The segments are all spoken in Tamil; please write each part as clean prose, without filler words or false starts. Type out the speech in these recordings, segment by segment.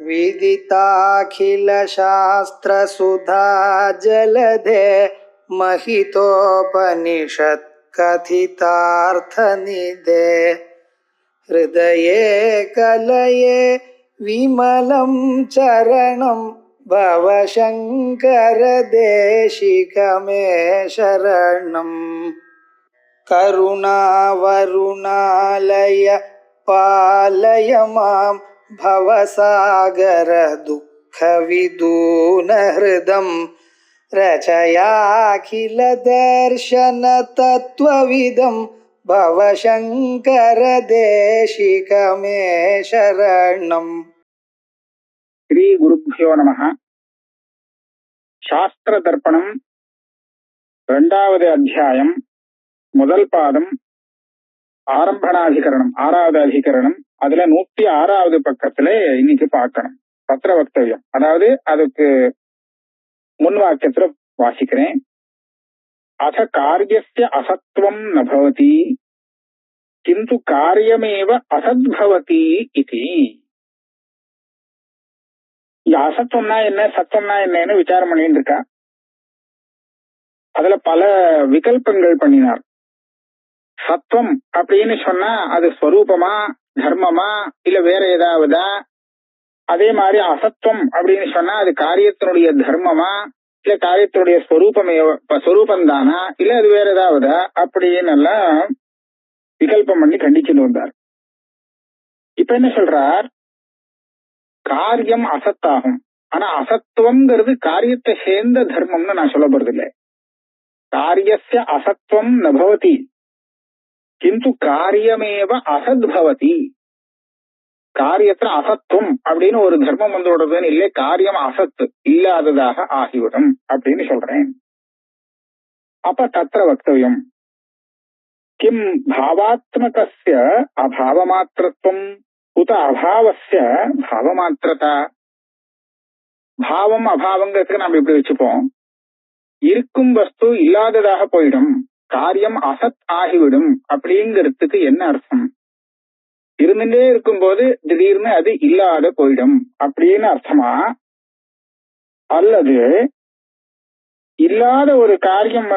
विदिताखिलशास्त्रसुधा जलधे महितोपनिषत् कथितार्थनिधे हृदये कलये विमलं चरणं भवशङ्कर देशिकमे शरणम् करुणावरुणालय पालय मां भवसागर दुःखविदूनहृदं रचयाखिल दर्शन तत्त्वविदं भवशङ्कर देशिकमे शरणम्. श्री गुरुभ्यो नमः. शास्त्र दर्पणम ரெண்டாவது அத்தியாயம் முதல் பாதம் ஆரம்பணாதிகரணம் 6வது அதிகரணம். அதுல 106வது பக்கத்துல இன்னைக்கு பார்க்கணும் பத்திர வக்தவியம். அதாவது அதுக்கு முன் வாக்கியத்துல வாசிக்கிறேன். அத காரியஸ்ய அசத்வம் நபவதி கிந்து காரியமேவ அசத்பவதி இதி. அசத்துவம்னா என்ன சத்துவம்னா என்னன்னு விசாரம் பண்ணிட்டு இருக்கா. அதுல பல விகல்பங்கள் பண்ணினார். சத்துவம் அப்படின்னு சொன்னா அது ஸ்வரூபமா தர்மமா இல்ல வேற ஏதாவதா? அதே மாதிரி அசத்துவம் அப்படின்னு சொன்னா அது காரியத்தினுடைய தர்மமா இல்ல காரியத்தினுடைய ஸ்வரூபம் தானா இல்ல அது வேற ஏதாவதா அப்படின்னு எல்லாம் விகல்பம் பண்ணி கண்டிச்சுட்டு வந்தார். இப்ப என்ன சொல்றார்? காரியம் அசத்தாகும். ஆனா அசத்துவம்ங்கிறது காரியத்தை சேர்ந்த தர்மம்னு நான் சொல்ல போறது இல்லை. காரியஸ்ய அசத்துவம் நபவதி கிந்து காரியமேவ அசத்பவதி. காரியத்துல அசத்துவம் அப்படின்னு ஒரு தர்மம் வந்துடுறதுன்னு இல்லை, காரியம் அசத்து இல்லாததாக ஆகிவிடும் அப்படின்னு சொல்றேன். அப்ப தத்ர வக்தவ்யம் கிம் பாவாத்மகஸ்ய அபாவமாத்திரத்துவம் உத அபாவஸ்ய பாவமாத்திரதா. பாவம் அபாவங்கிறதுக்கு நாம இப்படி வச்சுப்போம். இருக்கும் வஸ்து இல்லாததாக போயிடும், காரியம் அசத் ஆகிவிடும் அப்படிங்கிறதுக்கு என்ன அர்த்தம்? இருந்துட்டே இருக்கும்போது திடீர்னு அது இல்லாத போயிடும் அப்படின்னு அர்த்தமா? அல்லது இல்லாத ஒரு காரியம்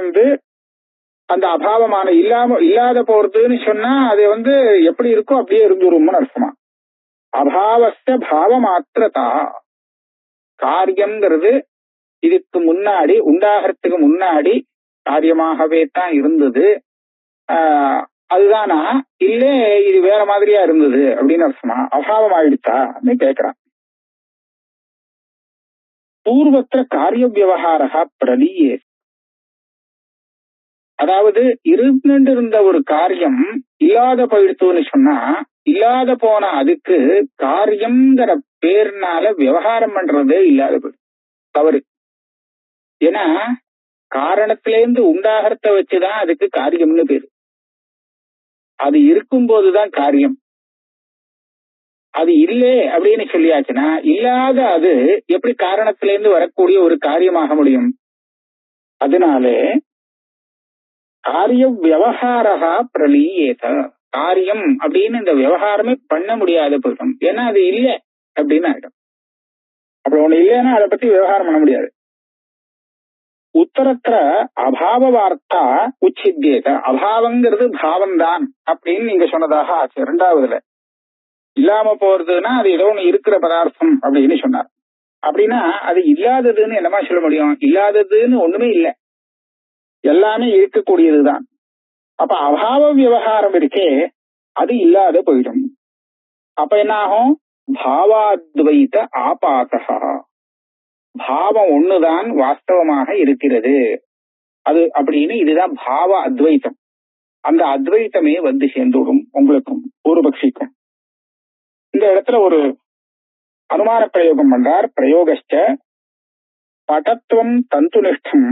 அந்த அபாவமான இல்லாத போறதுன்னு சொன்னா அது எப்படி இருக்கோ அப்படியே இருந்துரும்னு அர்த்தமா? அபாவஸ்ய பாவமாத்திரதா. காரியம்ங்கிறது இதுக்கு முன்னாடி உண்டாகிறதுக்கு முன்னாடி காரியமாகவே தான் இருந்தது, அதுதானா இல்ல இது வேற மாதிரியா இருந்தது அப்படின்னு அர்த்தமா? அபாவம் ஆயிடுச்சா கேட்கிறான். பூர்வத்திர காரிய விவகாரா பிரலீயே. அதாவது இருந்த ஒரு காரியம் இல்லாத போயிடுத்துன்னு சொன்னா இல்லாத போன அதுக்கு காரியம்ங்கிற பேர்னால விவகாரம் பண்றதே இல்லாத போயிடும். தவறு. ஏன்னா காரணத்திலேருந்து உண்டாகிறத வச்சுதான் அதுக்கு காரியம்னு பேரு. அது இருக்கும் போதுதான் காரியம். அது இல்லே அப்படின்னு சொல்லியாச்சுன்னா இல்லாத அது எப்படி காரணத்திலேருந்து வரக்கூடிய ஒரு காரியமாக முடியும்? அதனாலே காரிய விவகாரா பிரலீயேத. காரியம் அப்படின்னு இந்த விவகாரமே பண்ண முடியாத போயிடும். ஏன்னா அது இல்லை அப்படின்னு ஆயிடும். அப்படி ஒண்ணு இல்லைன்னா அதை பத்தி விவகாரம் பண்ண முடியாது. உத்தரத்துல அபாவ வார்த்தா உச்சித்தியேத. அபாவங்கிறது பாவம்தான் அப்படின்னு நீங்க சொன்னதாக ஆச்சு. 2வதுல இல்லாம போறதுன்னா அது ஏதோ ஒண்ணு இருக்கிற பதார்த்தம் அப்படின்னு சொன்னார். அப்படின்னா அது இல்லாததுன்னு என்னமா சொல்ல முடியும்? இல்லாததுன்னு ஒண்ணுமே இல்லை, எல்லாமே இருக்கக்கூடியதுதான். அப்ப அபாவ விவகாரம் இருக்கே அது இல்லாத போயிடும். அப்ப என்ன ஆகும்? பாவாத்வைத ஆபாசகா. பாவம் ஒண்ணுதான் வாஸ்தவமாக இருக்கிறது அது அப்படின்னு. இதுதான் பாவ அத்வைத்தம். அந்த அத்வைத்தமே சேர்ந்துவிடும் உங்களுக்கும் பூர்வபக்ஷிக்கும். இந்த இடத்துல ஒரு அனுமான பிரயோகம் பண்றார். பிரயோகஸ்ச படத்துவம் தந்துனிஷ்டம்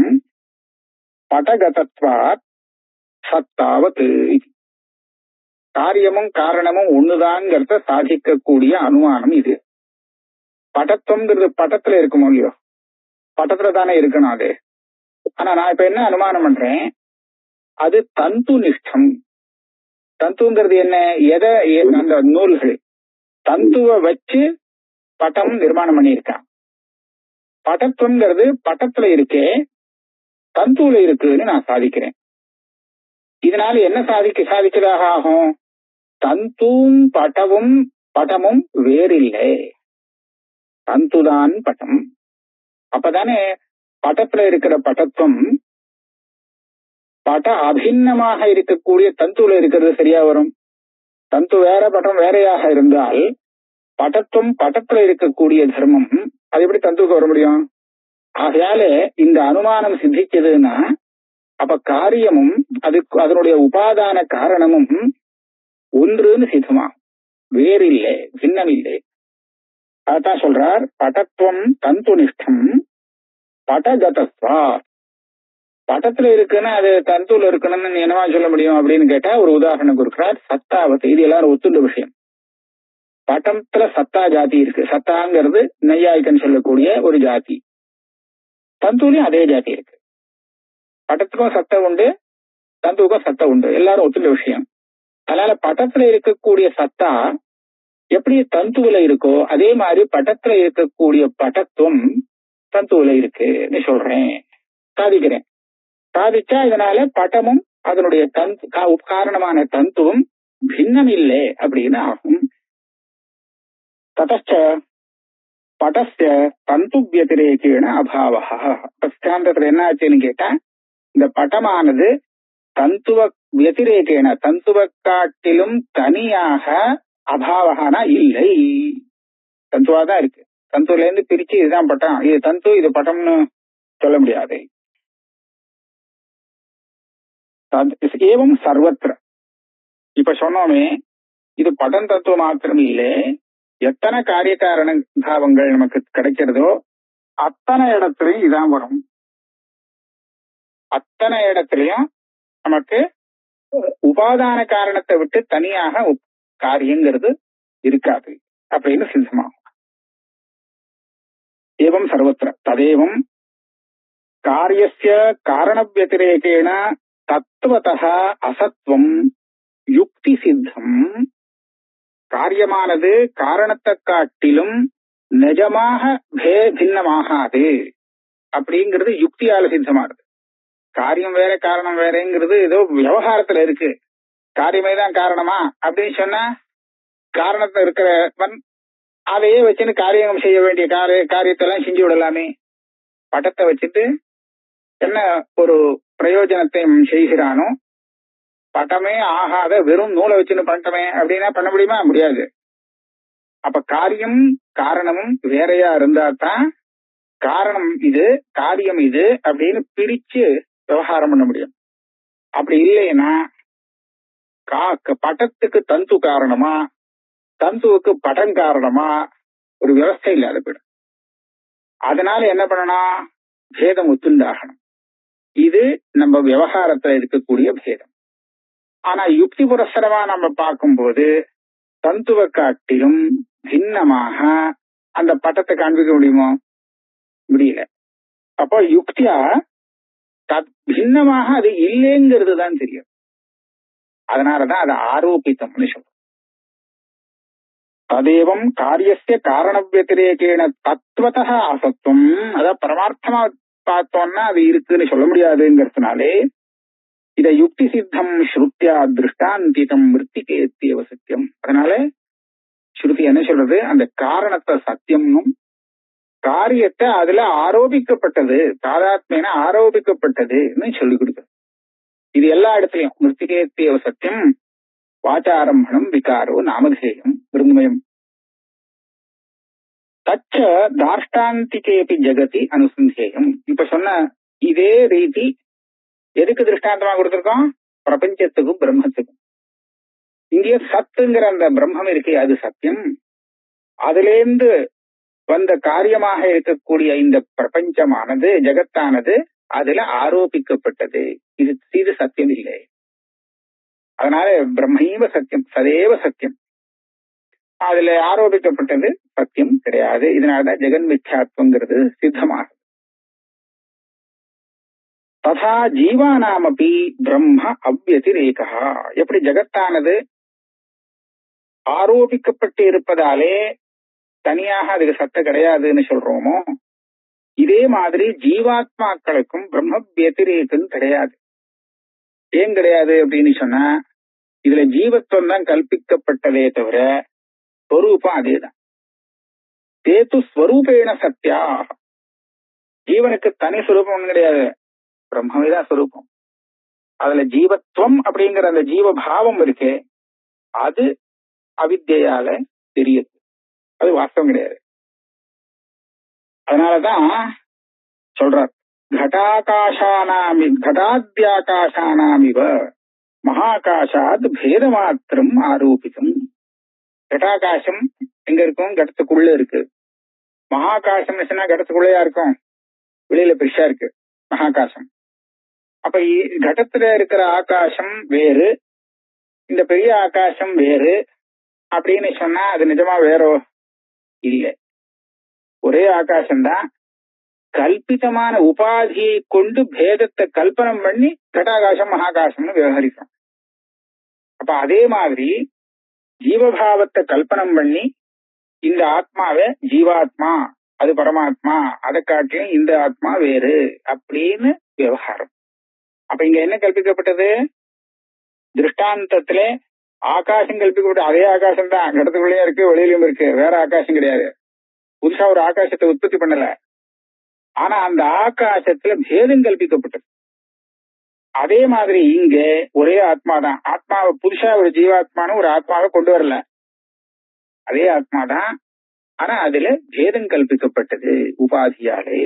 படகதத்வாத் சத்தாவத். காரியமும் காரணமும் ஒண்ணுதான்ங்கிறத சாதிக்கக்கூடிய அனுமானம் இது. படத்துவம்ங்கிறது பட்டத்துல இருக்குமோ இல்லையோ? பட்டத்துல தானே இருக்கணும் அது. ஆனா நான் இப்ப என்ன அனுமானம் பண்றேன்? அது தந்து நிஷ்டம். தந்துங்கிறது என்ன? எதை? அந்த நூல்கள் தந்துவை வச்சு பட்டம் நிர்மாணம் பண்ணியிருக்கான். படத்துவங்கிறது பட்டத்துல இருக்கே, தந்துல இருக்குன்னு நான் சாதிக்கிறேன். இதனால என்ன சாதிச்சதாக ஆகும்? தந்தும் பட்டமும் வேறில்லை, தந்துதான் பட்டம். அப்பதானே பட்டத்துல இருக்கிற பட்டத்துவம் பட்ட அபிண்ணமாக இருக்கக்கூடிய தந்துல இருக்கிறது சரியா வரும். தந்து வேற பட்டம் வேறையாக இருந்தால் பட்டத்துவம் பட்டத்துல இருக்கக்கூடிய தர்மம் அது எப்படி தந்துக்கு வர முடியும்? ஆகையால இந்த அனுமானம் சித்திச்சதுன்னா அப்ப காரியமும் அதனுடைய உபாதான காரணமும் ஒன்றுன்னு சித்தமாகும், வேறில்லை, பின்னமில்லை. அதான் சொல்றார், பட்டத்துவம் தந்து நிஷ்டம் படகதத்வா. பட்டத்துல இருக்குன்னா அது தந்துல இருக்கணும்னு என்னவா சொல்ல முடியும் அப்படின்னு கேட்டா ஒரு உதாரணம் கொடுக்கிறார். சத்தாவத்து, இது எல்லாரும் ஒத்துண்ட விஷயம். பட்டத்துல சத்தா ஜாதி இருக்கு. சத்தாங்கிறது நையாய்க்கன்னு சொல்லக்கூடிய ஒரு ஜாதி. தந்துலயும் அதே ஜாதி இருக்கு. பட்டத்துக்கும் சத்த உண்டு, தந்துவுக்கும் சத்த உண்டு, எல்லாரும் ஒத்துண்ட விஷயம். அதனால பட்டத்துல இருக்கக்கூடிய சத்தா எப்படி தந்துவுல இருக்கோ அதே மாதிரி பட்டத்துல இருக்கக்கூடிய பட்டத்துவம் தந்துவுல இருக்குன்னு சொல்றேன், சாதிக்கிறேன். சாதிச்சா இதனால பட்டமும் அதனுடைய காரணமான தந்துவும் பின்னம் இல்லை அப்படின்னு ஆகும். ததச்ச படஸ்ய தந்து வியதிரேகேன அபாவஹ. பிரஸ்தாந்தத்துல என்ன ஆச்சுன்னு கேட்டா, இந்த பட்டமானது தந்துவ வியதிரேகேன தந்துவ காட்டிலும் தனியாக அபாவகானா இல்லை, தந்துவாதான் இருக்கு. தந்துல இருந்து பிரிச்சு இதுதான் பட்டம், இது தந்து இது பட்டம்னு சொல்ல முடியாது. ஏவம் சர்வத்திர. இப்ப சொன்னோமே இது படம் தத்துவம் மாத்திரம் இல்லை, எத்தனை காரிய காரண பாவங்கள் நமக்கு கிடைக்கிறதோ அத்தனை இடத்துலயும் இதான் வரும். அத்தனை இடத்துலயும் நமக்கு உபாதான காரணத்தை விட்டு தனியாக காரியங்கிறது இருக்காது அப்படின்னு சித்தமாகும். ஏவம் சர்வத்திர ததேவம் காரியஸ்ய காரண வியதிரேகேன தத்துவதः அசத்வம் யுக்தி சித்தம். காரியமானது காரணத்தை காட்டிலும் நிஜமாக பின்னமாகாது அப்படிங்கிறது யுக்தியால சித்தமானது. காரியம் வேற காரணம் வேறங்கிறது ஏதோ விவகாரத்துல இருக்கு. காரியமே தான் காரணமா அப்படின்னு சொன்னா காரணத்துல இருக்கிறவன் அதையே வச்சுன்னு காரியம் செய்ய வேண்டிய காரியத்தெல்லாம் செஞ்சு விடலாமே. படத்தை வச்சுட்டு என்ன ஒரு பிரயோஜனத்தை செய்கிறானோ, பட்டமே ஆகாத வெறும் நூலை வச்சுன்னு பண்ணிட்டமே அப்படின்னா பண்ண முடியுமா? முடியாது. அப்ப காரியம் காரணமும் வேறையா இருந்தா தான் காரணம் இது காரியம் இது அப்படின்னு பிரிச்சு விவகாரம் பண்ண முடியும். அப்படி இல்லைன்னா பட்டத்துக்கு தந்து காரணமா தந்துவுக்கு படம் காரணமா ஒரு விவஸ்தை இல்லாத போயிடும். அதனால என்ன பண்ணணும்? பேதம் ஒத்துண்டாகணும். இது நம்ம விவகாரத்துல இருக்கக்கூடிய பேதம். ஆனா யுக்தி புரஸ்தரமா நம்ம பார்க்கும்போது தந்துவை காட்டிலும் பின்னமாக அந்த பட்டத்தை காண்பிக்க முடியுமோ? முடியல. அப்போ யுக்தியா பின்னமாக அது இல்லைங்கிறது தான் தெரியும். அதனாலதான் அதை ஆரோபித்தம்னு சொல்றோம். ததேவம் காரியஸ்ய காரண வியதிரேகேன தத்துவதः அசத்துவம். அதான் பரமார்த்தமா பார்த்தோம்னா அது இருக்குன்னு சொல்ல முடியாதுங்கிறதுனாலே இத யுக்தி சித்தம் ஸ்ருத்தியா திருஷ்டாந்திதம் மிருத்திகேத்தியவ சத்தியம். அதனால ஸ்ருதி என்ன சொல்றது? அந்த காரணத்தை சத்தியம்னும் காரியத்தை அதுல ஆரோபிக்கப்பட்டது தாதாத்மேன ஆரோபிக்கப்பட்டதுன்னு சொல்லி கொடுக்குது. இது எல்லா இடத்துலயும் மிருத்திகேத்தியவ சத்தியம் வாச்சாரம்பணம் விகாரோ நாமதேயம் விருந்தமயம் தச்ச தாஷ்டாந்திகேபி ஜெகதி அனுசந்தேயம். இப்ப சொன்ன இதே ரீதி எதுக்கு திருஷ்டாந்தமா கொடுத்திருக்கோம்? பிரபஞ்சத்துக்கும் பிரம்மத்துக்கும். இங்கே சத்துங்கிற அந்த பிரம்மம் இருக்கே அது சத்தியம். அதுல இருந்து வந்த காரியமாக இருக்கக்கூடிய இந்த பிரபஞ்சமானது ஜெகத்தானது அதுல ஆரோபிக்கப்பட்டது. இது சத்தியம் இல்லை. அதனால பிரம்மைவ சத்தியம் சதேவ சத்தியம். அதுல ஆரோபிக்கப்பட்டது சத்தியம் கிடையாது. இதனாலதான் ஜெகன் மித்யாத்வங்கிறது சித்தமாகுது. ததா ஜீவானாமபி பிரம்ம அவ்யதிரேகா. எப்படி ஜெகத்தானது ஆரோபிக்கப்பட்டு இருப்பதாலே தனியாக அதுக்கு சத்தை கிடையாதுன்னு சொல்றோமோ, இதே மாதிரி ஜீவாத்மாக்களுக்கும் பிரம்ம வத்திரேகம் கிடையாது. ஏன் கிடையாது அப்படின்னு சொன்னா, இதுல ஜீவத்துவம் தான் கல்பிக்கப்பட்டதே தவிர ஸ்வரூபம் அதேதான். தேத்து ஸ்வரூபேண சத்யா. ஜீவனுக்கு தனி ஸ்வரூபம் ஒண்ணு கிடையாது, பிரம்மவேதான் ஸ்வரூபம். அதுல ஜீவத்துவம் அப்படிங்கிற அந்த ஜீவபாவம் இருக்கு, அது அவித்யால தெரியுது, அது வாஸ்தவம் கிடையாது. அதனாலதான் சொல்றார், கட்டாத்யாகாசானாமிவ மகாகாஷாத் பேதமாத்திரம் ஆரோபிதம். கட்டாகாசம் எங்க இருக்கும்? கடத்துக்குள்ள இருக்கு. மகாகாசம் கடத்துக்குள்ளயா இருக்கும், வெளியில பெருசா இருக்கு மகாகாசம். அப்ப கடத்துல இருக்கிற ஆகாசம் வேறு, இந்த பெரிய ஆகாசம் வேறு அப்படின்னு சொன்னா அது நிஜமா வேறோ இல்லை, ஒரே ஆகாசம்தான். கல்பிதமான உபாதியை கொண்டு பேதத்தை கல்பனம் பண்ணி கட்டாகாசம் மகாகாசம்னு விவகரிக்கும். அப்ப அதே மாதிரி ஜீவபாவத்தை கல்பனம் பண்ணி இந்த ஆத்மாவை ஜீவாத்மா, அது பரமாத்மா, அதை காட்டிலும் இந்த ஆத்மா வேறு அப்படின்னு விவகாரம். அப்ப இங்க என்ன கல்பிக்கப்பட்டது? திருஷ்டாந்தத்துல ஆகாசம் கல்பிக்கப்பட்ட அதே ஆகாசம் தான், கடத்துக்குள்ளேயும் இருக்கு வெளியிலும் இருக்கு, வேற ஆகாசம் கிடையாது. புதுசா ஒரு ஆகாசத்தை உற்பத்தி பண்ணல. ஆனா அந்த ஆகாசத்துல பேதம் கல்பிக்கப்பட்டது. அதே மாதிரி இங்க ஒரே ஆத்மா தான். ஆத்மாவை புதுசா ஒரு ஜீவாத்மானு ஒரு ஆத்மாவை கொண்டு வரல, அதே ஆத்மா தான். ஆனா அதுல பேதம் கல்பிக்கப்பட்டது உபாதியாலே.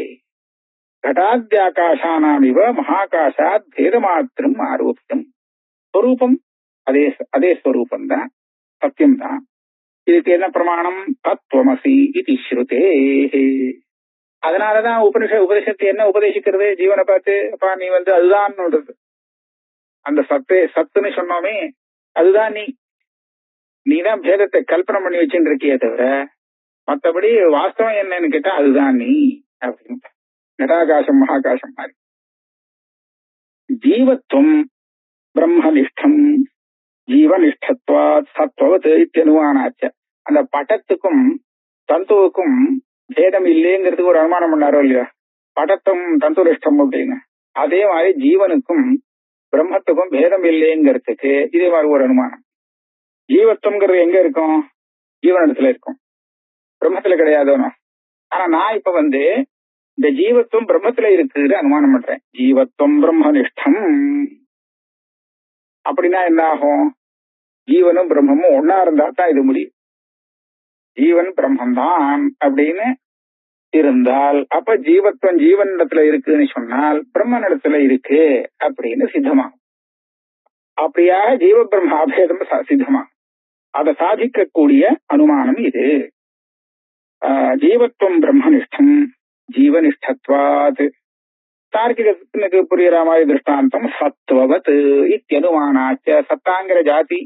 கட்டாத்யாகாசானாமிவ மகாகாசாத் பேதமாத்திரம் ஆரோபிதம். ஸ்வரூபம் அதே ஸ்வரூபம் தான், சத்தியம் தான். இதுக்கு என்ன பிரமாணம்? தத்துவமசி இது ஸ்ருதே. அதனாலதான் உபனிஷத்து என்ன உபதேசிக்கிறது? ஜீவனை பார்த்து, அப்பா நீ அதுதான் அந்த சத்துன்னு சொன்னோமே, அதுதான் நீதான் பேதத்தை கல்பனை பண்ணி வச்சுட்டு இருக்கியே தவிர மற்றபடி வாஸ்தவம் என்னன்னு கேட்டா அதுதான் நீ அப்படின்னு. கடாகாசம் மகாகாசம் மாதிரி. ஜீவத்துவம் பிரம்மனிஷ்டம் ஜீவனிஷ்டத்வாத் சத்வவத் இத்தியனுமானாச்ச. அந்த பட்டத்துக்கும் தந்துவுக்கும் பேதம் இல்லைங்கிறதுக்கு ஒரு அனுமானம் பண்ணாரோ இல்லையா, படத்தும் தந்துரிஷ்டம் அப்படின்னு. அதே மாதிரி ஜீவனுக்கும் பிரம்மத்துக்கும் பேதம் இல்லைங்கிறதுக்கு இதே மாதிரி ஒரு அனுமானம். ஜீவத்துவங்கிறது எங்க இருக்கும்? ஜீவனிடத்துல இருக்கும், பிரம்மத்துல கிடையாதுன்னு. ஆனா நான் இப்ப இந்த ஜீவத்துவம் பிரம்மத்துல இருக்குன்னு அனுமானம் பண்றேன். ஜீவத்துவம் பிரம்மனிஷ்டம் அப்படின்னா என்ன ஆகும்? ஜீவனும் பிரம்மமும் ஒன்னா இருந்தா தான் இது முடியும். ஜீவன் பிரம்மந்தான் அப்படின்னு இருந்தால் அப்ப ஜீவத்துவம் ஜீவனிடத்துல இருக்குன்னு சொன்னால் பிரம்மனிடத்துல இருக்கு அப்படின்னு சித்தமாகும். அப்படியாக ஜீவ பிரம்ம அபேதம் சித்தமாகும். அதை சாதிக்கக்கூடிய அனுமானம் இது. ஜீவத்துவம் பிரம்மனிஷ்டம் ஜீவனிஷ்டத்வாத். தார்க்கிகனுக்கு புரியுற மாதிரி திருஷ்டாந்தம் சத்வவத் இத்தியனுமானாச்ச. சத்தாங்கிற ஜாதி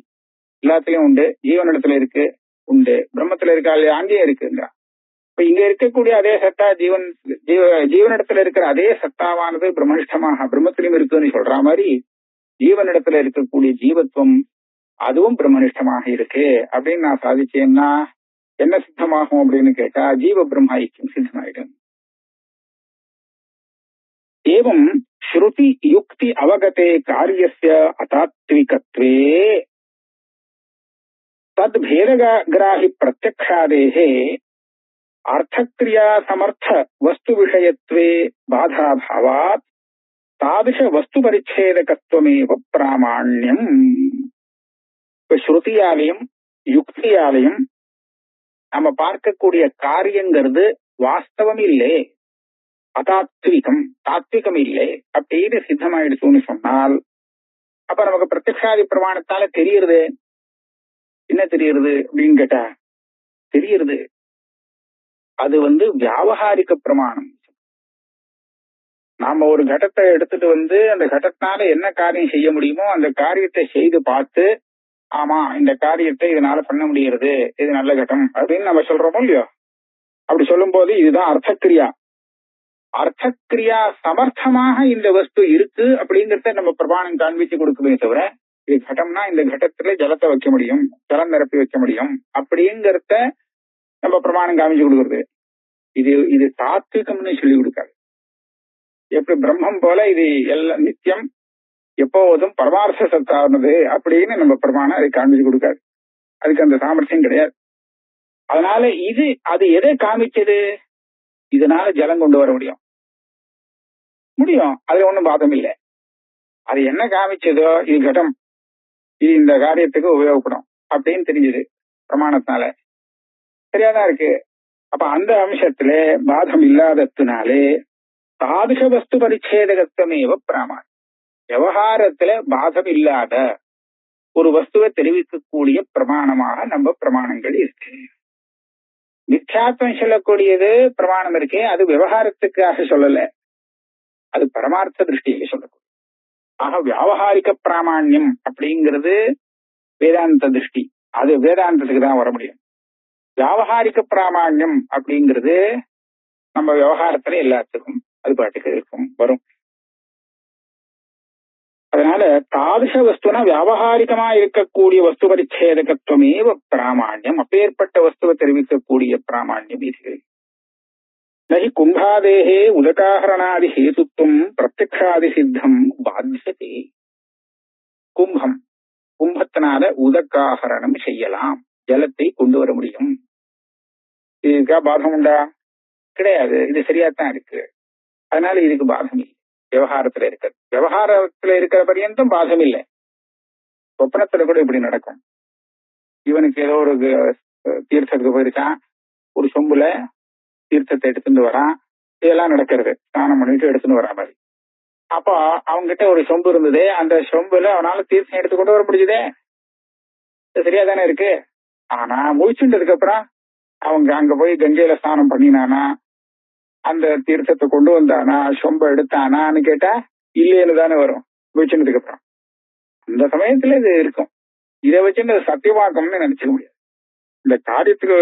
எல்லாத்துலயும் உண்டு, ஜீவனிடத்துல இருக்கு உண்டு, பிரம்மத்துல இருக்கா இல்லையா அங்கேயே இருக்குங்க. இப்ப இங்க இருக்கக்கூடிய அதே சத்தா ஜீவனிடத்துல இருக்கிற அதே சத்தாவானது பிரம்மனிஷ்டமாக பிரம்மத்திலும் இருக்குன்னு சொல்ற மாதிரி ஜீவனிடத்துல இருக்கக்கூடிய ஜீவத்துவம் அதுவும் பிரம்மனிஷ்டமாக இருக்கு அப்படின்னு நான் சாதிச்சேன்னா என்ன சித்தமாகும் அப்படின்னு கேட்டா ஜீவ பிரம்ம ஐக்கியம் சித்தமாயிடும். ஏவம் ஸ்ருதி யுக்தி அவகதே காரியஸ்ய அதாத்விகத்வே தத் பேதகிராஹி பிரத்யக்ஷாதேஹே அர்த்தக்ரியா சமர்த்த வஸ்து விஷயத்வே பாதாபாவாத் தாதிஷ வஸ்து பரிச்சேதகத்துவமேவ பிராமாண்யம். இப்ப ஸ்ருதியாலையும் யுக்தியாலையும் நம்ம பார்க்கக்கூடிய காரியங்கிறது வாஸ்தவம் இல்லை, அதாத்விகம் தாத்விகம் இல்லை அப்படின்னு சித்தமாயிடுச்சுன்னு சொன்னால் அப்ப நமக்கு பிரத்யக்ஷாதி பிரமாணத்தால தெரியுறது என்ன? தெரியுறது அப்படின்னு கேட்டா தெரியுறது அது வியாவகாரிக பிரமாணம். நாம ஒரு கடத்தை எடுத்துட்டு அந்த கடத்தினால என்ன காரியம் செய்ய முடியுமோ அந்த காரியத்தை செய்து பார்த்து ஆமா இந்த காரியத்தை இதனால பண்ண முடியறது, இது நல்ல கட்டம் அப்படின்னு நம்ம சொல்றோமோ இல்லையோ. அப்படி சொல்லும் போது இதுதான் அர்த்தக்கிரியா. அர்த்தக்கிரியா சமர்த்தமாக இந்த வஸ்து இருக்கு அப்படிங்கறத நம்ம பிரமாணம் காண்பிச்சு கொடுக்குமே தவிர இது கடம்னா இந்த கடத்துல ஜலத்தை வைக்க முடியும், ஜலம் நிரப்பி வைக்க முடியும் அப்படிங்கறத நம்ம பிரமாணம் காமிச்சு கொடுக்கறது. இது தாத்விகம்னு சொல்லி கொடுக்காது. எப்படி பிரம்மம் போல இது எல்லாம் நித்தியம் எப்போதும் பரமார்த்த சத்தானது அப்படின்னு நம்ம பிரமாணம் அதை காமிச்சு கொடுக்காது. அதுக்கு அந்த சாமர்த்தியம் கிடையாது. அதனால அது எதை காமிச்சது? இதனால ஜலம் கொண்டு வர முடியும், அது ஒண்ணும் பாதம் இல்லை. அது என்ன காமிச்சதோ இது கடம், இது இந்த காரியத்துக்கு உபயோகப்படும் அப்படின்னு தெரிஞ்சது பிரமாணத்தினால. சரியாதான் இருக்கு. அப்ப அந்த அம்சத்துல பாதம் இல்லாததுனாலே தாதுஷ வஸ்து பரிச்சேதகத்துவமேவ பிராமாணம். விவகாரத்துல பாதம் இல்லாத ஒரு வஸ்துவை தெரிவிக்கக்கூடிய பிரமாணமாக நம்ம பிரமாணங்கள் இருக்கு. மித்யாத்வம் சொல்லக்கூடியது பிரமாணம் இருக்கே, அது விவகாரத்துக்காக சொல்லல, அது பரமார்த்த திருஷ்டியில சொல்லக்கூடிய. ஆக வியாவகாரிக பிராமாண்யம் அப்படிங்கிறது வேதாந்த திருஷ்டி, அது வேதாந்தத்துக்கு தான் வர முடியும். வியாவகாரிக பிராமாண்யம் அப்படிங்கிறது நம்ம விவகாரத்துல எல்லாத்துக்கும் அது பாட்டுக்கு இருக்கும், வரும். அதனால தாதுஷ வஸ்துனா வியாவகாரிகமா இருக்கக்கூடிய வஸ்து பரிச்சேதகத்துவமேவ பிராமாண்யம். அப்பேற்பட்ட வஸ்துவை தெரிவிக்கக்கூடிய பிராமாண்யம் இது. நகி கும்பாதேகே உதகாஹரணாதி ஹேதுத்துவம் பிரத்யக்ஷாதி சித்தம் பாத்தியதே. கும்பத்தினால உதகாஹரணம் செய்யலாம், ஜலத்தை கொண்டு வர முடியும். இதுக்கா பாதம் உண்டா? கிடையாது. இது சரியாத்தான் இருக்கு. அதனால இதுக்கு பாதம் இல்லை. விவகாரத்துல இருக்கிற பரியந்தம் பாதம் இல்லை. சொப்பனத்துல கூட இப்படி நடக்கும். இவனுக்கு ஏதோ ஒரு தீர்த்தத்துக்கு போயிருக்கான், ஒரு சொம்புல தீர்த்தத்தை எடுத்துட்டு வரான், இதெல்லாம் நடக்கிறது. ஸ்நானம் பண்ணிட்டு எடுத்துட்டு வரா மாதிரி. அப்போ அவங்ககிட்ட ஒரு சொம்பு இருந்தது, அந்த சொம்புல அவனால தீர்த்தம் எடுத்து கொண்டு வர முடியுதே, சரியா தானே இருக்கு. ஆனா முழிச்சுட்டதுக்கு அப்புறம் அவங்க அங்க போய் கங்கையில ஸ்நானம் பண்ணினானா, அந்த தீர்த்தத்தை கொண்டு வந்தானா, சொம்ப எடுத்தானான்னு கேட்டா இல்லைன்னு தானே வரும் முழிச்சுட்டதுக்கு அப்புறம். அந்த சமயத்துல இது இருக்கும். இதை வச்சுட்டு சத்தியமாக்கம்னு நினைச்சுக்க முடியாது. இந்த காரியத்துக்கு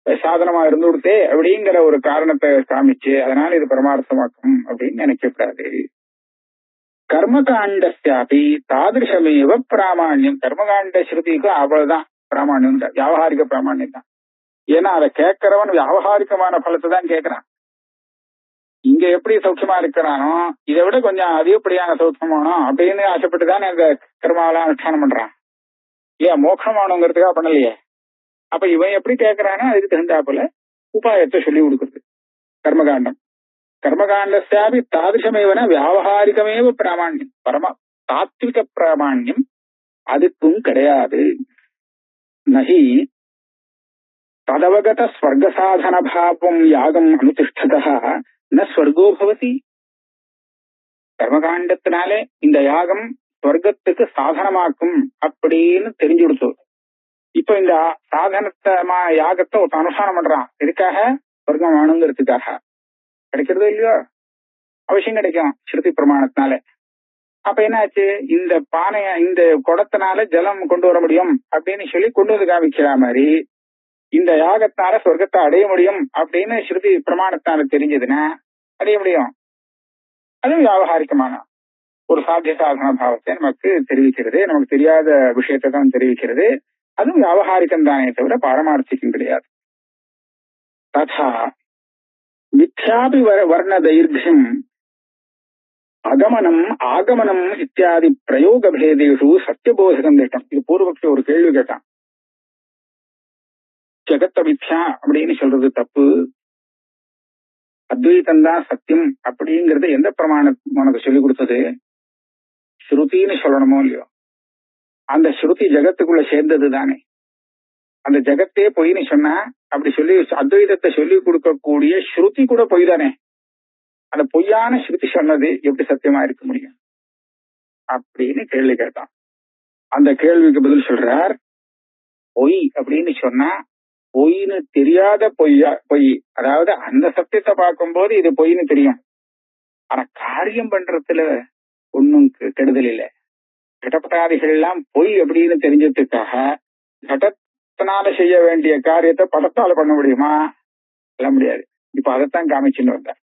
சாதனமா இருந்து கொடுத்தே அப்படிங்கிற ஒரு காரணத்தை காமிச்சு அதனால இது பரமார்த்தமாக்கும் அப்படின்னு நினைக்கக்கூடாது. கர்மகாண்டஸ்யாபி தாதிருஷமேவ பிராமாண்யம். கர்மகாண்ட ஸ்ருதிக்கும் அவ்வளவுதான் பிராமாண்யம், வியாவகாரிக பிராமாண்யம் தான். ஏன்னா அதை கேட்கிறவன் வியாவகாரிகமான பலத்தை தான் கேட்கிறான். இங்க எப்படி சௌக்கியமா இருக்கிறானோ இதை விட கொஞ்சம் அதிகப்படியான சௌக்கியமானோம் அப்படின்னு ஆசைப்பட்டுதானே அந்த கர்மாவெல்லாம் அனுஷ்டானம் பண்றான். ஏன் மோட்சமானோங்கிறதுக்காக பண்ணலையே. அப்ப இவன் எப்படி கேட்கிறானோ அதுக்கு தகுந்தாப்புல உபாயத்தை சொல்லி கொடுக்குறது கர்மகாண்டம். கர்மகாண்டஸ்யாபி தாதிருஷமேவன வியாவகாரிகமேவ பிராமாண்யம். தாத்விக பிராமாண்யம் அதுக்கும் கிடையாது. நஹி ததவகத ஸ்வர்க சாதன பாவம் யாகம் அனுதிஷ்டதா ந ஸ்வர்கோ பவதி. கர்மகாண்டத்தினாலே இந்த யாகம் ஸ்வர்க்கத்துக்கு சாதனமாக்கும் அப்படின்னு தெரிஞ்சு கொடுத்தோம். இப்ப இந்த யாகத்தை ஒரு அனுஷ்டானம் பண்றான், எதுக்காக? ஸ்வர்க்கம் வேணுங்கிறதுக்காக. கிடைக்கிறதோ இல்லையோ? அவசியம் கிடைக்கும் ஸ்ருதி பிரமாணத்தினால. அப்ப என்னாச்சு, இந்த பானைய இந்த குடத்தினால ஜலம் கொண்டு வர முடியும் அப்படின்னு சொல்லி கொண்டு வந்து காமிக்கிற மாதிரி இந்த யாகத்தினால சொர்க்கத்தை அடைய முடியும் அப்படின்னு ஸ்ருதி பிரமாணத்தினால தெரிஞ்சதுன்னா அடைய முடியும். அதுவும் வியாவகாரிகமான ஒரு சாத்திய சாதன பாவத்தை நமக்கு தெரிவிக்கிறது, நமக்கு தெரியாத விஷயத்தை தான் தெரிவிக்கிறது. அதுவும் வியாவகாரிகம் தானே தவிர பாரமார்த்திகம் கிடையாது. ததா மித்யாபி வர்ண தைர்யம் அகமனம் ஆகமனம் இத்தியாதி பிரயோக பேதேஷு சத்தியபோதகம் திட்டம். இது பூர்வபக்ஷி ஒரு கேள்வி கேட்டான். ஜெகத்த மித்யா அப்படின்னு சொல்றது தப்பு, அத்வைத்தந்தான் சத்தியம் அப்படிங்கறது எந்த பிரமாணம் உனக்கு சொல்லிக் கொடுத்தது? ஸ்ருதின்னு சொல்லணுமோ இல்லையோ? அந்த ஸ்ருதி ஜெகத்துக்குள்ள சேர்ந்தது தானே. அந்த ஜெகத்தே பொய்ன்னு சொன்னா அப்படி சொல்லி அத்வைதத்தை சொல்லி கொடுக்கக்கூடிய ஸ்ருதி கூட பொய் தானே. அந்த பொய்யான ஸ்ருதி சொன்னது எப்படி சத்தியமா இருக்க முடியும் அப்படின்னு கேள்வி கேட்டான். அந்த கேள்விக்கு பதில் சொல்றார், பொய் அப்படின்னு சொன்னா பொய்ன்னு தெரியாத பொய், அதாவது அந்த சத்தியத்தை பார்க்கும்போது இது பொய்ன்னு தெரியும். ஆனா காரியம் பண்றதுல ஒன்னும் கெடுதல் இல்லை. கடப்பட்டாதிகள் எல்லாம் பொய் அப்படின்னு தெரிஞ்சதுக்காக கடத்தினால செய்ய வேண்டிய காரியத்தை படத்தால பண்ண முடியுமா? சொல்ல முடியாது. இப்ப அதைத்தான் காமிச்சுன்னு வந்தார்.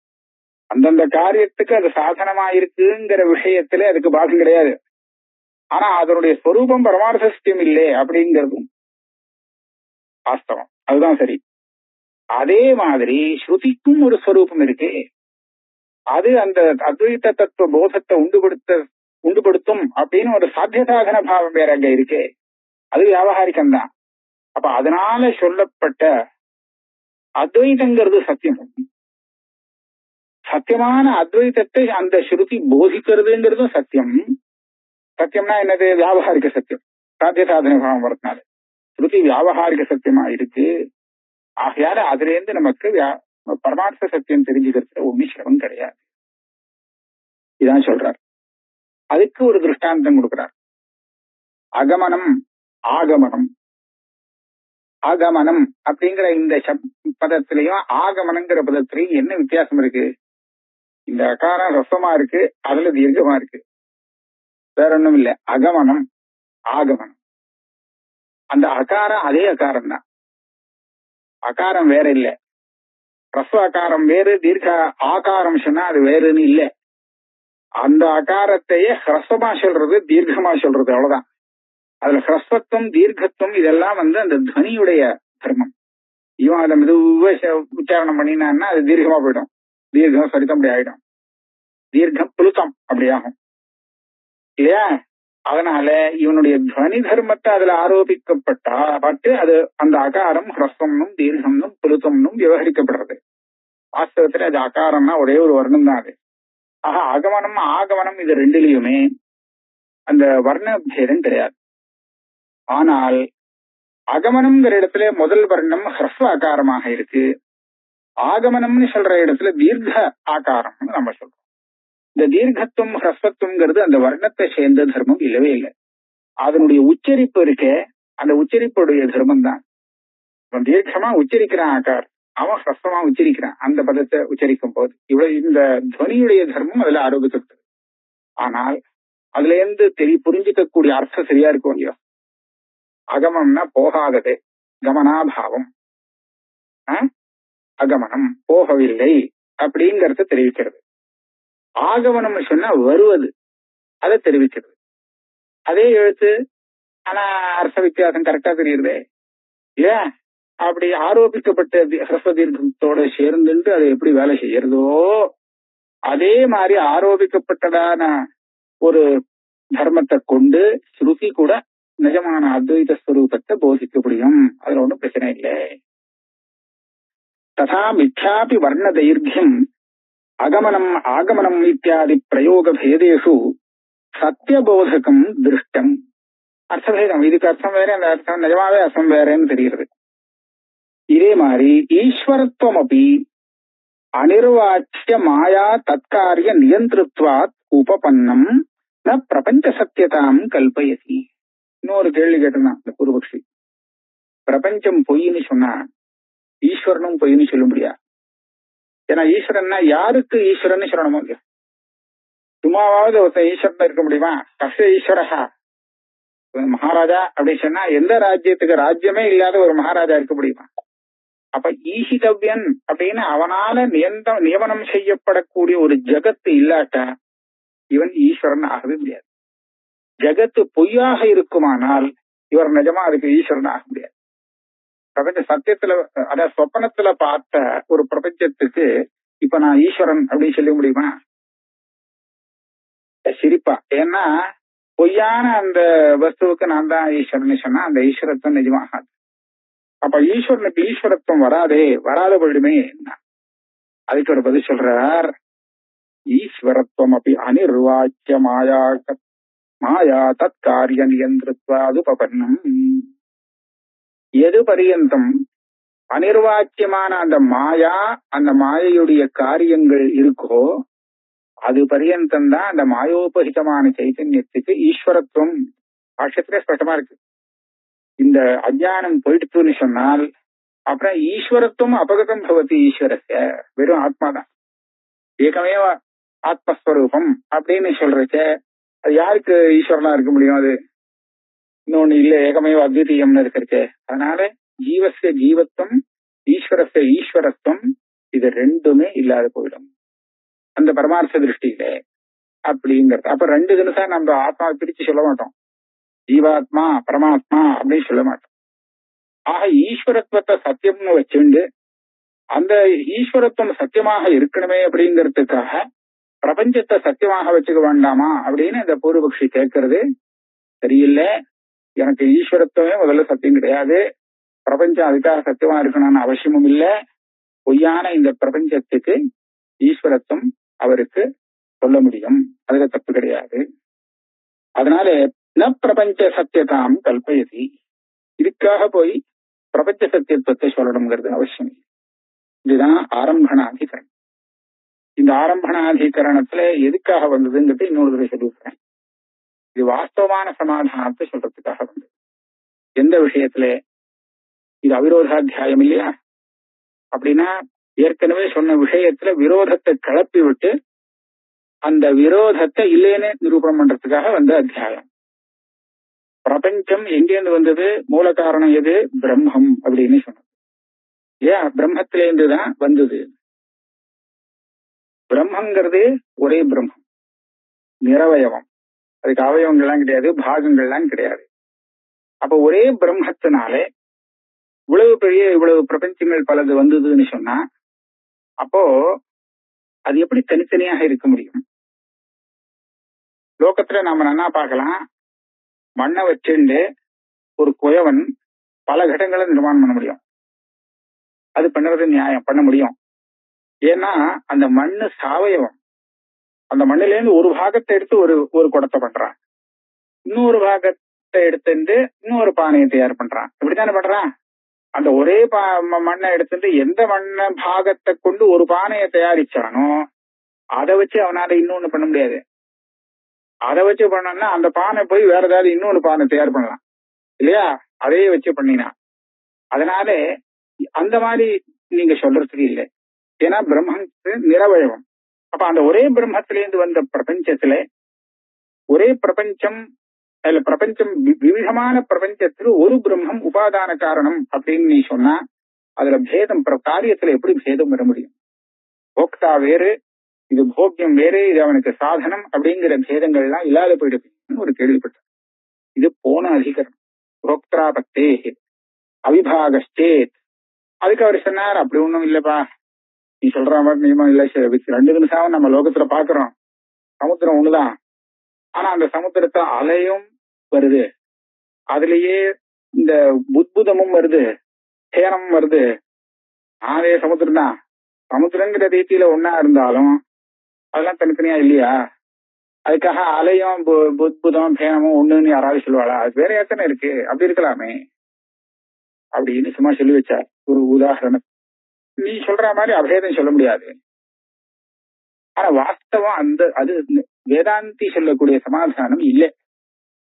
அந்தந்த காரியத்துக்கு அது சாதனமா இருக்குங்கிற விஷயத்துல அதுக்கு பாகம் கிடையாது. ஆனா அதனுடைய ஸ்வரூபம் பரமார்த்த சத்தியம் இல்லை அப்படிங்கிறதும் வாஸ்தவம். அதுதான் சரி. அதே மாதிரி ஸ்ருதிக்கும் ஒரு ஸ்வரூபம் இருக்கு. அது அந்த அத்வைத தத்துவ போதத்தை உண்டுபடுத்தும் அப்படின்னு ஒரு சாத்தியசாதன பாவம் வேற அங்க இருக்கு. அது வியாபகாரிகம் தான். அப்ப அதனால சொல்லப்பட்ட அத்வைதங்கிறது சத்தியம். சத்தியமான அத்வைதத்தை அந்த ஸ்ருதி போதிக்கிறதுங்கிறதும் சத்தியம். சத்தியம்னா என்னது? வியாபகாரிக சத்தியம். சாத்திய சாதன பாவம் வரதுனால ஸ்ருதி வியாபகாரிக சத்தியமா இருக்கு. ஆகையால அதுல இருந்து நமக்கு பரமார்த்த சத்தியம் தெரிஞ்சுக்கிறதுல ஒன்னும் சிரமம் கிடையாது. இதான் சொல்றார். அதுக்கு ஒரு திருஷ்டாந்தம் கொடுக்கிறார். அகமனம் ஆகமனம். ஆகமனம் அப்படிங்கிற இந்த பதத்திலையும் ஆகமனங்கிற பதத்திலையும் என்ன வித்தியாசம் இருக்கு? இந்த அகாரம் ரசமா இருக்கு, அதுல தீர்க்கமா இருக்கு. வேற ஒண்ணும் இல்லை. அகமனம் ஆகமனம். அந்த அகாரம் அதே அகாரம் தான். அகாரம் வேற இல்லை. ரஸ்வ அகாரம் வேறு, தீர்க்க ஆகாரம் சொன்னா அது வேறுன்னு இல்லை. அந்த அகாரத்தையே ஹ்ரஸ்வமா சொல்றது, தீர்க்கமா சொல்றது, அவ்வளவுதான். அதுல ஹ்ரஸ்வத்துவம் தீர்க்கத்துவம் இதெல்லாம் அந்த துவனியுடைய தர்மம். இவன் அதை மெதுவா உச்சாரணம் பண்ணினான்னா அது தீர்க்கமா போயிடும். தீர்க்கம் சரித்தம் அப்படி ஆயிடும். தீர்க்கம் புலுத்தம் அப்படி ஆகும் இல்லையா? அதனால இவனுடைய துவனி தர்மத்தை அதுல ஆரோபிக்கப்பட்டு அது அந்த அகாரம் ஹ்ரஸ்வம்னும் தீர்க்கம்னும் புலுத்தம்னும் விவகரிக்கப்படுறது. வாஸ்தவத்துல அது அகாரம்னா ஒரே ஒரு வர்ணம் தான் அது. ஆக அகமனம் ஆகமனம் இது ரெண்டுலயுமே அந்த வர்ண பேதம் கிடையாது. ஆனால் அகமனம்ங்கிற இடத்துல முதல் வர்ணம் ஹ்ரஸ்வ ஆகாரமாக இருக்கு. ஆகமனம்னு சொல்ற இடத்துல தீர்க்க ஆகாரம்னு நம்ம சொல்றோம். இந்த தீர்க்கத்துவம் ஹ்ரஸ்வத்துவங்கிறது அந்த வர்ணத்தை சேர்ந்த தர்மம் இல்லவே இல்லை. அதனுடைய உச்சரிப்பு இருக்கே, அந்த உச்சரிப்புடைய தர்மம் தான். தீர்க்கமா உச்சரிக்கிறான் ஆகார், அவன் ஹ்ரஸ்வமா உச்சரிக்கிறான் அந்த பதத்தை உச்சரிக்கும் போது. இவ்வளவு இந்த துவனியுடைய தர்மம் அதுல ஆரோபிக்கப்பட்டது. ஆனால் அதுல இருந்து புரிஞ்சுக்கக்கூடிய அர்த்தம் சரியா இருக்கும் இல்லையோ? அகமம்னா போகாதது, கமனாபாவம். அகமனம் போகவில்லை அப்படிங்கறத தெரிவிக்கிறது. ஆகமனம் சொன்னா வருவது, அதை தெரிவிக்கிறது. அதே எழுத்து, ஆனா அர்த்த வித்தியாசம் கரெக்டா தெரியுது. ஏன் அப்படி ஆரோபிக்கப்பட்ட ஹ்ரஸ்வ தீர்க்கத்தோட சேர்ந்துட்டு அது எப்படி வேலை செய்யறதோ அதே மாதிரி ஆரோபிக்கப்பட்டதான ஒரு தர்மத்தை கொண்டு ஸ்ருதி கூட நிஜமான அத்வைத ஸ்வரூபத்தை போதிக்க முடியும். அதுல ஒன்றும் பிரச்சனை இல்லை. ததா மித்யாபி வர்ண தைர்கியம் அகமனம் ஆகமனம் இத்தியாதி பிரயோக பேதேஷு சத்தியபோதகம் திருஷ்டம். அர்த்தபேதம், இதுக்கு அர்த்தம் வேற, அந்த அர்த்தம் நிஜமாவே அர்த்தம் வேறன்னு தெரிகிறது. இதே மாதிரி ஈஸ்வரத்துவம் அப்படி அனிர்வாச்சிய மாயா தற்காரிய நியந்திருத்வாத் உபபன்னம் ந பிரபஞ்ச சத்தியதாம் கல்பயசி. இன்னொரு கேள்வி கேட்டிருந்தான் இந்த பூர்வபக்ஷி. பிரபஞ்சம் பொய்ன்னு சொன்னா ஈஸ்வரனும் பொய்ன்னு சொல்ல முடியாது. ஏன்னா ஈஸ்வரன்னா யாருக்கு ஈஸ்வரன் சொல்லணுமோ இல்லையா? சும்மாவாவது ஒருத்தன் ஈஸ்வரன் இருக்க முடியுமா? கஷ்ட ஈஸ்வரஹா மகாராஜா அப்படின்னு சொன்னா எந்த ராஜ்யத்துக்கு ராஜ்யமே இல்லாத ஒரு மகாராஜா இருக்க முடியுமா? அப்ப ஈஹிதவ்யன் அப்படின்னு அவனால நியமனம் செய்யப்படக்கூடிய ஒரு ஜகத்து இல்லாட்டா இவன் ஈஸ்வரன் ஆகவே முடியாது. ஜகத்து பொய்யாக இருக்குமானால் இவர் நிஜமா அதுக்கு ஈஸ்வரன் ஆக முடியாது. பிரபஞ்ச சத்தியத்துல, அதாவது சொப்பனத்துல பார்த்த ஒரு பிரபஞ்சத்துக்கு இப்ப நான் ஈஸ்வரன் அப்படின்னு சொல்ல முடியுமா? சிரிப்பா. ஏன்னா பொய்யான அந்த வஸ்துவுக்கு நான் தான் ஈஸ்வரன் சொன்னா அந்த ஈஸ்வரத்துவம் நிஜமாகாது. அப்ப ஈஸ்வரனுக்கு ஈஸ்வரத்துவம் வராத போயிடுமே. அதுக்கு ஒரு பதில் சொல்றார். ஈஸ்வரத்துவம் அப்படி அனிர்வாச்சிய மாயா தற்காரிய நியந்திரத்வாது உபபன்னம். எது பரியந்தம் அனிர்வாச்சியமான அந்த மாயா, அந்த மாயையுடைய காரியங்கள் இருக்கோ அது பரியந்தம் தான் அந்த மாயோபகிதமான சைத்தன்யத்துக்கு ஈஸ்வரத்துவம். பாஷ்யத்திலே ஸ்பஷ்டமா இருக்கு. இந்த அஜ்ஞானம் போயிடுத்துன்னு சொன்னால் அப்புறம் ஈஸ்வரத்துவம் அபகதம் பவதி. ஈஸ்வரஸ்ய வெறும் ஆத்மாதான், ஏகமேவ ஆத்மஸ்வரூபம் அப்படின்னு சொல்றச்ச அது யாருக்கு ஈஸ்வரனா இருக்க முடியும்? அது இன்னொன்னு இல்ல, ஏகமேவ அத்விதீயம்னு இருக்கிறச்சே. அதனால ஜீவஸ்ய ஜீவத்துவம், ஈஸ்வரஸ்ய ஈஸ்வரத்துவம், இது ரெண்டுமே இல்லாத போயிடும் அந்த பரமார்த்த திருஷ்டியில அப்படிங்கிறது. அப்ப ரெண்டு தினசா நம்ம ஆத்மாவை பிரிச்சு சொல்ல மாட்டோம். ஜீவாத்மா பரமாத்மா அப்படின்னு சொல்ல மாட்டோம். ஆக ஈஸ்வரத்துவத்தை சத்தியம்னு வச்சுண்டு அந்த ஈஸ்வரத்துவம் சத்தியமாக இருக்கணுமே அப்படிங்கிறதுக்காக பிரபஞ்சத்தை சத்தியமாக வச்சுக்க வேண்டாமா அப்படின்னு இந்த பூர்வபக்ஷி கேட்கறது சரியில்லை. எனக்கு ஈஸ்வரத்துவமே முதல்ல சத்தியம் கிடையாது, பிரபஞ்சம் அதுக்காக சத்தியமா இருக்கணும்னு அவசியமும் இல்லை. பொய்யான இந்த பிரபஞ்சத்துக்கு ஈஸ்வரத்துவம் அவருக்கு சொல்ல முடியும், அதுல தப்பு கிடையாது. அதனால ந பிரபஞ்ச சத்தியதாம் கல்பயதி, இதுக்காக போய் பிரபஞ்ச சத்தியத்துவத்தை சொல்லணுங்கிறது அவசியம். இதுதான் ஆரம்பணாதிகரணம். இந்த ஆரம்பணாதிகரணத்துல எதுக்காக வந்ததுங்கிறது இன்னொரு தடவை சொல்லிவிடுறேன். இது வாஸ்தவமான சமாதானத்தை சொல்றதுக்காக வந்தது. எந்த விஷயத்துல? இது அவிரோதாத்தியாயம் இல்லையா? அப்படின்னா ஏற்கனவே சொன்ன விஷயத்துல விரோதத்தை கிளப்பி விட்டு அந்த விரோதத்தை இல்லைன்னு நிரூபணம் பண்றதுக்காக வந்த அத்தியாயம். பிரபஞ்சம் எங்கேருந்து வந்தது? மூல காரணம் எது? பிரம்மம் அப்படின்னு சொன்னது. ஏன் பிரம்மத்திலேருந்து தான் வந்தது. பிரம்மங்கிறது ஒரே பிரம்மம், நிரவயவம். அதுக்கு அவயவங்கள்லாம் கிடையாது, பாகங்கள்லாம் கிடையாது. அப்ப ஒரே பிரம்மத்தினாலே இவ்வளவு பிரபஞ்சங்கள் பலது வந்ததுன்னு சொன்னா அப்போ அது எப்படி தனித்தனியாக இருக்க முடியும்? லோகத்துல நாம நன்னா பார்க்கலாம், மண்ணை வச்சுண்டு ஒரு குயவன் பல கடங்களை நிர்மாணம் பண்ண முடியும். அது பண்ணுறது நியாயம், பண்ண முடியும். ஏன்னா அந்த மண்ணு சாவயவம். அந்த மண்ணில இருந்து ஒரு பாகத்தை எடுத்து ஒரு குடத்தை பண்றான், இன்னொரு பாகத்தை எடுத்துட்டு இன்னொரு பானையை தயார் பண்றான். இப்படித்தானே பண்றான். அந்த ஒரே மண்ணை எடுத்துட்டு எந்த மண்ண பாகத்தை கொண்டு ஒரு பானையை தயாரிச்சானோ அதை வச்சு அவனால இன்னொன்னு பண்ண முடியாது. அதை வச்சு பண்ணா அந்த பானை போய் வேற ஏதாவது இன்னொரு பானை தயார் பண்ணலாம் இல்லையா? அதையே வச்சு பண்ணினா. அதனால அந்த மாதிரி நீங்க சொல்றதுக்கு இல்லை. ஏன்னா பிரம்மத்துக்கு நிரவயவம். அப்ப அந்த ஒரே பிரம்மத்திலேருந்து வந்த பிரபஞ்சத்துல ஒரே பிரபஞ்சம், அதுல பிரபஞ்சம் விவிதமான பிரபஞ்சத்துக்கு ஒரு பிரம்மம் உபாதான காரணம் அப்படின்னு நீ சொன்னா அதுல பேதம், காரியத்துல எப்படி பேதம் வர முடியும்? போக்தா வேறு, இது போக்கியம் வேறு, இது அவனுக்கு சாதனம் அப்படிங்கிற பேதங்கள்லாம் இல்லாத போயிடுதுன்னு ஒரு கேள்விப்பட்டேன். இது போன அதிகரணம். புரோக்தாபத்தே அவிபாகச்சேத். அதுக்கு அவர் சொன்னார், அப்படி ஒண்ணும் இல்லப்பா, நீ சொல்ற மாதிரி நியமம் இல்லை. 2 நிமிஷம் நம்ம லோகத்துல பாக்குறோம், சமுத்திரம் ஒண்ணுதான். ஆனா அந்த சமுத்திரத்தை அலையும் வருது, அதுலயே இந்த புத்புதமும் வருது, சேனமும் வருது. அதே சமுத்திரம் தான். சமுத்திரங்கிற ரீதியில ஒன்னா இருந்தாலும் அதெல்லாம் தனித்தனியா இல்லையா? அதுக்காக அலையும் புத்புதம் பேனமும் ஒண்ணுன்னு யாராவது சொல்லுவாளா? அது வேற எத்தனை இருக்கு, அப்படி இருக்கலாமே அப்படின்னு சும்மா சொல்லி வச்சார் ஒரு உதாரணம். நீ சொல்ற மாதிரி அபேதம் சொல்ல முடியாது. ஆனா வாஸ்தவம் அது வேதாந்தி சொல்லக்கூடிய சமாதானம் இல்லை.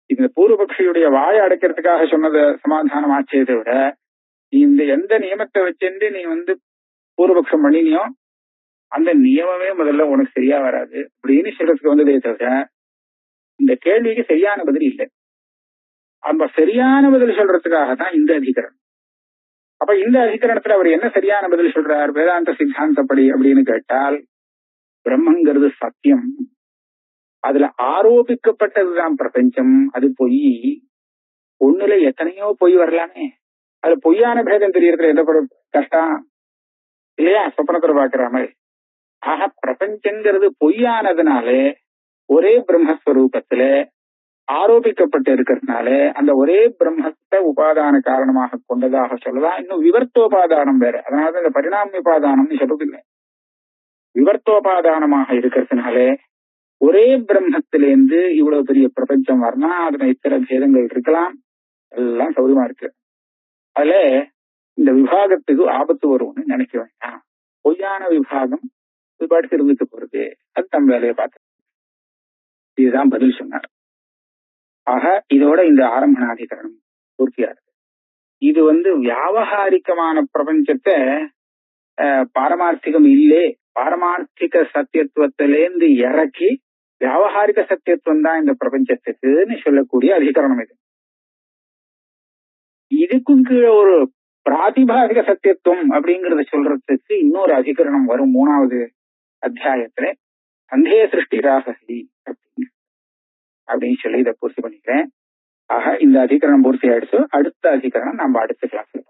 இந்த பூர்வபக்ஷியுடைய வாயை அடைக்கிறதுக்காக சொன்னது சமாதானம் ஆச்சே தவிர, நீ இந்த எந்த நியமத்தை வச்சுட்டு நீ பூர்வபக்ஷம் பண்ணினியோ அந்த நியமமே முதல்ல உனக்கு சரியா வராது அப்படின்னு சொல்றதுக்கு வந்ததே தவிர இந்த கேள்விக்கு சரியான பதில் இல்லை. அந்த சரியான பதில் சொல்றதுக்காக தான் இந்த அதிகரணம். அப்ப இந்த அதிகரணத்துல அவர் என்ன சரியான பதில் சொல்றார் வேதாந்த சித்தாந்தப்படி அப்படின்னு கேட்டால், பிரம்மங்கிறது சத்தியம், அதுல ஆரோபிக்கப்பட்டதுதான் பிரபஞ்சம், அது பொய். ஒண்ணுல எத்தனையோ பொய் வரலாமே, அது பொய்யான பேதம் தெரியறதுல எந்த கஷ்டம் இல்லையா? சொப்பனத்துல பாக்குற மாதிரி. ஆக பிரபஞ்சங்கிறது பொய்யானதுனாலே ஒரே பிரம்மஸ்வரூபத்துல ஆரோபிக்கப்பட்டு இருக்கிறதுனால அந்த ஒரே பிரம்மத்தை உபாதான காரணமாக கொண்டதாக சொல்லலாம். இன்னும் விவர்த்தோபாதானம் வேற, அதனால இந்த பரிணாமியோபாதானம்னு சொல்றதில்லை. விவர்த்தோபாதானமாக இருக்கிறதுனாலே ஒரே பிரம்மத்திலேருந்து இவ்வளவு பெரிய பிரபஞ்சம் வரலாம், அதுல இத்தனை பேதங்கள் இருக்கலாம், எல்லாம் சௌரியமா இருக்கு. அதுல இந்த விபாகத்துக்கு ஆபத்து வரும்னு நினைக்க வேண்டாம். பொய்யான விபாகம் இது பாட்டுக்கு இருந்துட்டு போறது, அது தம் வேலையை பார்த்து. இதுதான் பதில் சொன்னார். ஆக இதோட இந்த ஆரம்பணாதிகரணம் பூர்த்தியாரு. இது வியாவகாரிகமான பிரபஞ்சத்தை பாரமார்த்திகம் இல்லே, பாரமார்த்திக சத்தியத்துவத்திலேருந்து இறக்கி வியாவகாரிக சத்தியத்துவம் தான் இந்த பிரபஞ்சத்துக்குன்னு சொல்லக்கூடிய அதிகரணம் இது. இதுக்கும் கீழே ஒரு பிராதிபாசிக சத்தியத்துவம் அப்படிங்கறத சொல்றதுக்கு இன்னொரு அதிகரணம் வரும் 3வது அத்தியாயத்துல, சந்தேக சிருஷ்டி ராசி அப்படின்னு சொல்லி இதை பூர்த்தி பண்ணிக்கிறேன். ஆக இந்த அதிகரணம் பூர்த்தி ஆயிடுச்சு. அடுத்த அதிகரணம் நம்ம அடுத்த கிளாஸ்ல